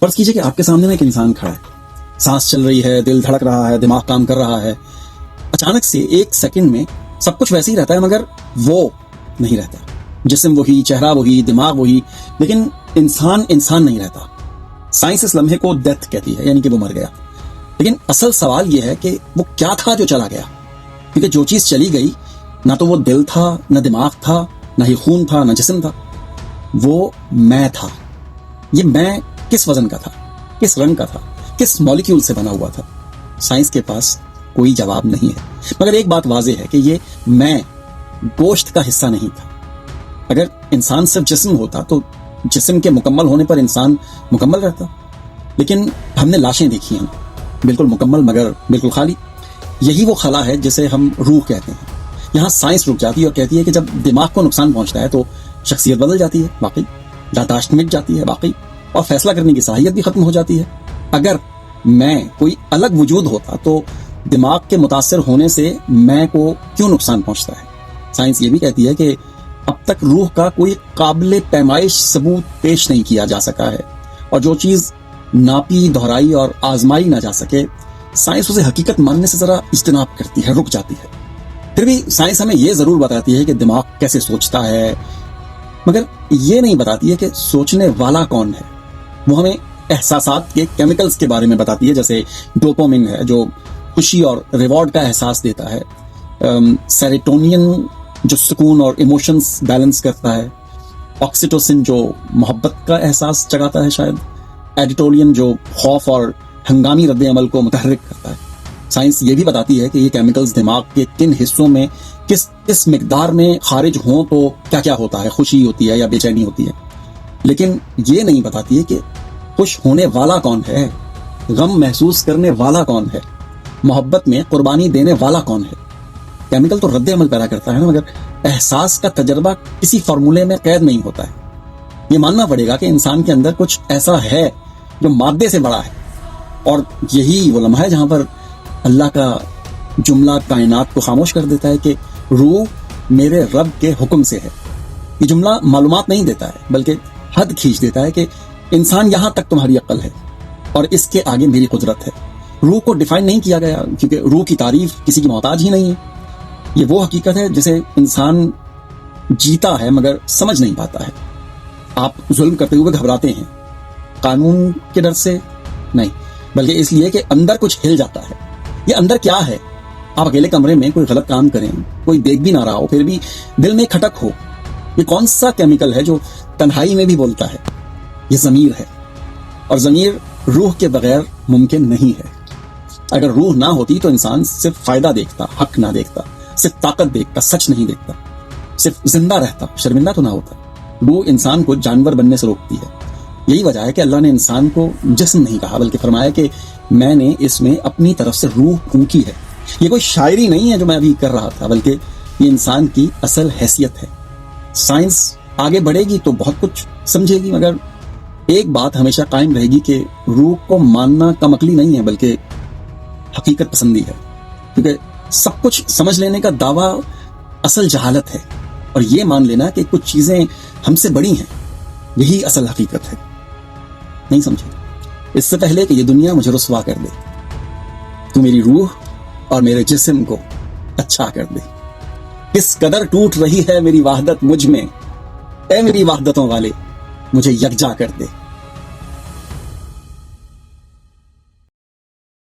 فرض کیجئے کہ آپ کے سامنے میں ایک انسان کھڑا ہے، سانس چل رہی ہے، دل دھڑک رہا ہے، دماغ کام کر رہا ہے، اچانک سے ایک سیکنڈ میں سب کچھ ویسے ہی رہتا ہے مگر وہ نہیں رہتا، جسم وہی، چہرہ وہی، دماغ وہی، لیکن انسان نہیں رہتا۔ سائنس اس لمحے کو ڈیتھ کہتی ہے، یعنی کہ وہ مر گیا۔ لیکن اصل سوال یہ ہے کہ وہ کیا تھا جو چلا گیا؟ کیونکہ جو چیز چلی گئی، نہ تو وہ دل تھا، نہ دماغ تھا، نہ ہی خون تھا، نہ جسم تھا، وہ میں تھا۔ یہ میں کس وزن کا تھا، کس رنگ کا تھا، کس مالیکیول سے بنا ہوا تھا؟ سائنس کے پاس کوئی جواب نہیں ہے، مگر ایک بات واضح ہے کہ یہ میں گوشت کا حصہ نہیں تھا۔ اگر انسان صرف جسم ہوتا تو جسم کے مکمل ہونے پر انسان مکمل رہتا، لیکن ہم نے لاشیں دیکھی ہیں بالکل مکمل مگر بالکل خالی۔ یہی وہ خلا ہے جسے ہم روح کہتے ہیں۔ یہاں سائنس رک جاتی ہے اور کہتی ہے کہ جب دماغ کو نقصان پہنچتا ہے تو شخصیت بدل جاتی ہے، واقعی، یادداشت مٹ جاتی ہے، واقعی، اور فیصلہ کرنے کی صلاحیت بھی ختم ہو جاتی ہے۔ اگر میں کوئی الگ وجود ہوتا تو دماغ کے متاثر ہونے سے میں کو کیوں نقصان پہنچتا ہے؟ سائنس یہ بھی کہتی ہے کہ اب تک روح کا کوئی قابل پیمائش ثبوت پیش نہیں کیا جا سکا ہے، اور جو چیز ناپی، دہرائی اور آزمائی نہ جا سکے، سائنس اسے حقیقت ماننے سے ذرا اجتناب کرتی ہے، رک جاتی ہے۔ پھر بھی سائنس ہمیں یہ ضرور بتاتی ہے کہ دماغ کیسے سوچتا ہے، مگر یہ نہیں بتاتی ہے کہ سوچنے والا کون ہے۔ وہ ہمیں احساسات کے کیمیکلز کے بارے میں بتاتی ہے، جیسے ڈوپامن ہے جو خوشی اور ریوارڈ کا احساس دیتا ہے، سیروٹونین جو سکون اور ایموشنز بیلنس کرتا ہے، آکسیٹوسن جو محبت کا احساس جگاتا ہے شاید، ایڈیٹولین جو خوف اور ہنگامی رد عمل کو متحرک کرتا ہے۔ سائنس یہ بھی بتاتی ہے کہ یہ کیمیکلز دماغ کے کن حصوں میں کس مقدار میں خارج ہوں تو کیا کیا ہوتا ہے، خوشی ہوتی ہے یا بے چینی ہوتی ہے، لیکن یہ نہیں بتاتی ہے کہ خوش ہونے والا کون ہے، غم محسوس کرنے والا کون ہے، محبت میں قربانی دینے والا کون ہے۔ کیمیکل تو رد عمل پیدا کرتا ہے نا، مگر احساس کا تجربہ کسی فارمولے میں قید نہیں ہوتا ہے۔ یہ ماننا پڑے گا کہ انسان کے اندر کچھ ایسا ہے جو مادے سے بڑا ہے، اور یہی وہ لمحہ ہے جہاں پر اللہ کا جملہ کائنات کو خاموش کر دیتا ہے کہ روح میرے رب کے حکم سے ہے۔ یہ جملہ معلومات نہیں دیتا ہے بلکہ حد کھینچ دیتا ہے کہ انسان یہاں تک تمہاری عقل ہے اور اس کے آگے میری قدرت ہے۔ روح کو ڈیفائن نہیں کیا گیا کیونکہ روح کی تعریف کسی کی محتاج ہی نہیں ہے۔ یہ وہ حقیقت ہے جسے انسان جیتا ہے مگر سمجھ نہیں پاتا ہے۔ آپ ظلم کرتے ہوئے گھبراتے ہیں، قانون کے ڈر سے نہیں، بلکہ اس لیے کہ اندر کچھ ہل جاتا ہے۔ یہ اندر کیا ہے؟ آپ اکیلے کمرے میں کوئی غلط کام کریں، کوئی دیکھ بھی نہ رہا ہو، پھر بھی دل میں کھٹک ہو۔ یہ کون سا کیمیکل ہے جو تنہائی میں بھی بولتا ہے؟ یہ ضمیر ہے، اور ضمیر روح کے بغیر ممکن نہیں ہے۔ اگر روح نہ ہوتی تو انسان صرف فائدہ دیکھتا، حق نہ دیکھتا، صرف طاقت دیکھتا، سچ نہیں دیکھتا، صرف زندہ رہتا، شرمندہ تو نہ ہوتا۔ روح انسان کو جانور بننے سے روکتی ہے۔ یہی وجہ ہے کہ اللہ نے انسان کو جسم نہیں کہا بلکہ فرمایا کہ میں نے اس میں اپنی طرف سے روح پھونکی ہے۔ یہ کوئی شاعری نہیں ہے جو میں ابھی کر رہا تھا، بلکہ یہ انسان کی اصل حیثیت ہے۔ سائنس آگے بڑھے گی تو بہت کچھ سمجھے گی، مگر ایک بات ہمیشہ قائم رہے گی کہ روح کو ماننا کم عقلی نہیں ہے بلکہ حقیقت پسندی ہے، کیونکہ سب کچھ سمجھ لینے کا دعویٰ اصل جہالت ہے، اور یہ مان لینا کہ کچھ چیزیں ہم سے بڑی ہیں یہی اصل حقیقت ہے۔ نہیں سمجھے؟ اس سے پہلے کہ یہ دنیا مجھے رسوا کر دے، تو میری روح اور میرے جسم کو اچھا کر دے۔ کس قدر ٹوٹ رہی ہے میری وحدت مجھ میں، اے میری وحدتوں والے مجھے یکجا کر دے۔